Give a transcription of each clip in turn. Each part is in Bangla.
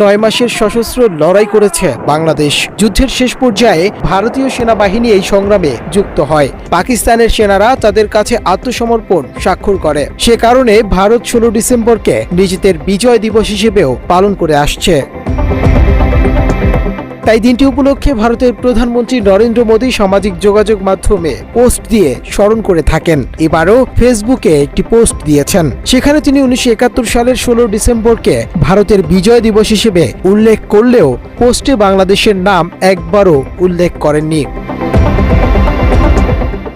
9 মাসের সশস্ত্র লড়াই করেছে বাংলাদেশ। যুদ্ধের শেষ পর্যায়ে ভারতীয় সেনাবাহিনী এই সংগ্রামে যুক্ত হয়। পাকিস্তানের সেনারা তাদের কাছে আত্মসমর্পণ স্বাক্ষর করে। সে কারণে ভারত 16 ডিসেম্বরকে নিজেদের বিজয় দিবস হিসেবেও পালন করে আসছে। তাই দিনটি উপলক্ষে ভারতের প্রধানমন্ত্রী নরেন্দ্র মোদী সামাজিক যোগাযোগ মাধ্যমে পোস্ট দিয়ে স্মরণ করে থাকেন। এবারও ফেসবুকে একটি পোস্ট দিয়েছেন। সেখানে তিনি 1971 সালের 16 ডিসেম্বরকে ভারতের বিজয় দিবস হিসেবে উল্লেখ করলেও পোস্টে বাংলাদেশের নাম একবারও উল্লেখ করেননি।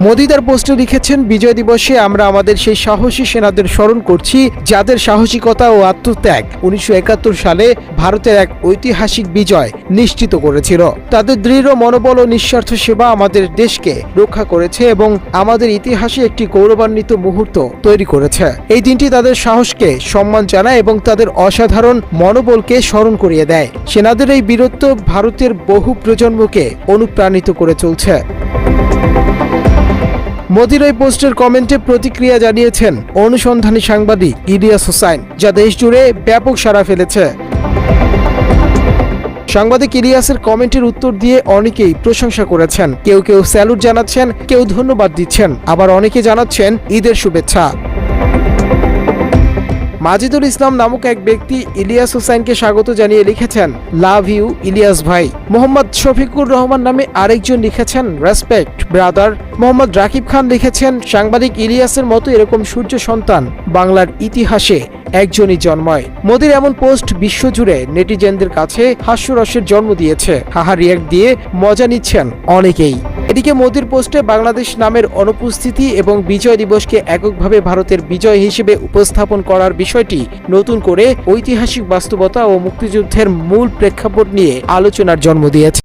মোদী তার পোস্টে লিখেছেন, বিজয় দিবসে আমরা আমাদের সেই সাহসী সেনাদের স্মরণ করছি যাদের সাহসিকতা ও আত্মত্যাগ 1971 সালে ভারতের এক ঐতিহাসিক বিজয় নিশ্চিত করেছিল। তাদের দৃঢ় মনোবল ও নিঃস্বার্থ সেবা আমাদের দেশকে রক্ষা করেছে এবং আমাদের ইতিহাসে একটি গৌরবান্বিত মুহূর্ত তৈরি করেছে। এই দিনটি তাদের সাহসকে সম্মান জানায় এবং তাদের অসাধারণ মনোবলকে স্মরণ করিয়ে দেয়। সেনাদের এই বীরত্ব ভারতের বহু প্রজন্মকে অনুপ্রাণিত করে চলছে। মোদির এই পোস্টের কমেন্টে প্রতিক্রিয়া জানিয়েছেন অনুসন্ধানী সাংবাদিক ইলিয়াস হোসাইন, যা দেশ জুড়ে ব্যাপক সাড়া ফেলেছে। সাংবাদিক ইলিয়াসের কমেন্টের উত্তর দিয়ে অনেকেই প্রশংসা করেছেন। কেউ কেউ স্যালুট জানাচ্ছেন, কেউ ধন্যবাদ দিচ্ছেন, আবার অনেকে জানাচ্ছেন ঈদের শুভেচ্ছা। মাজিদুল ইসলাম নামক এক ব্যক্তি ইলিয়াস হোসাইনকে স্বাগত জানিয়ে লিখেছেন, লাভ ইউ ইলিয়াস ভাই। মোহাম্মদ শফিকুর রহমান নামে আরেকজন লিখেছেন, রেসপেক্ট ব্রাদার। মোহাম্মদ রাকিব খান লিখেছেন, সাংবাদিক ইলিয়াসের মতো এরকম সূর্য সন্তান বাংলার ইতিহাসে একজনই জন্মায়। মোদির এমন পোস্ট বিশ্বজুড়ে নেটিজেনদের কাছে হাস্যরসের জন্ম দিয়েছে। হাহা রিয়াক্ট দিয়ে মজা নিচ্ছেন অনেকেই। এদিকে মোদির পোস্টে বাংলাদেশ নামের অনুপস্থিতি এবং বিজয় দিবসকে এককভাবে ভারতের বিজয় হিসেবে উপস্থাপন করার বিষয়টি নতুন করে ঐতিহাসিক বাস্তবতা ও মুক্তিযুদ্ধের মূল প্রেক্ষাপট নিয়ে আলোচনার জন্ম দিয়েছে।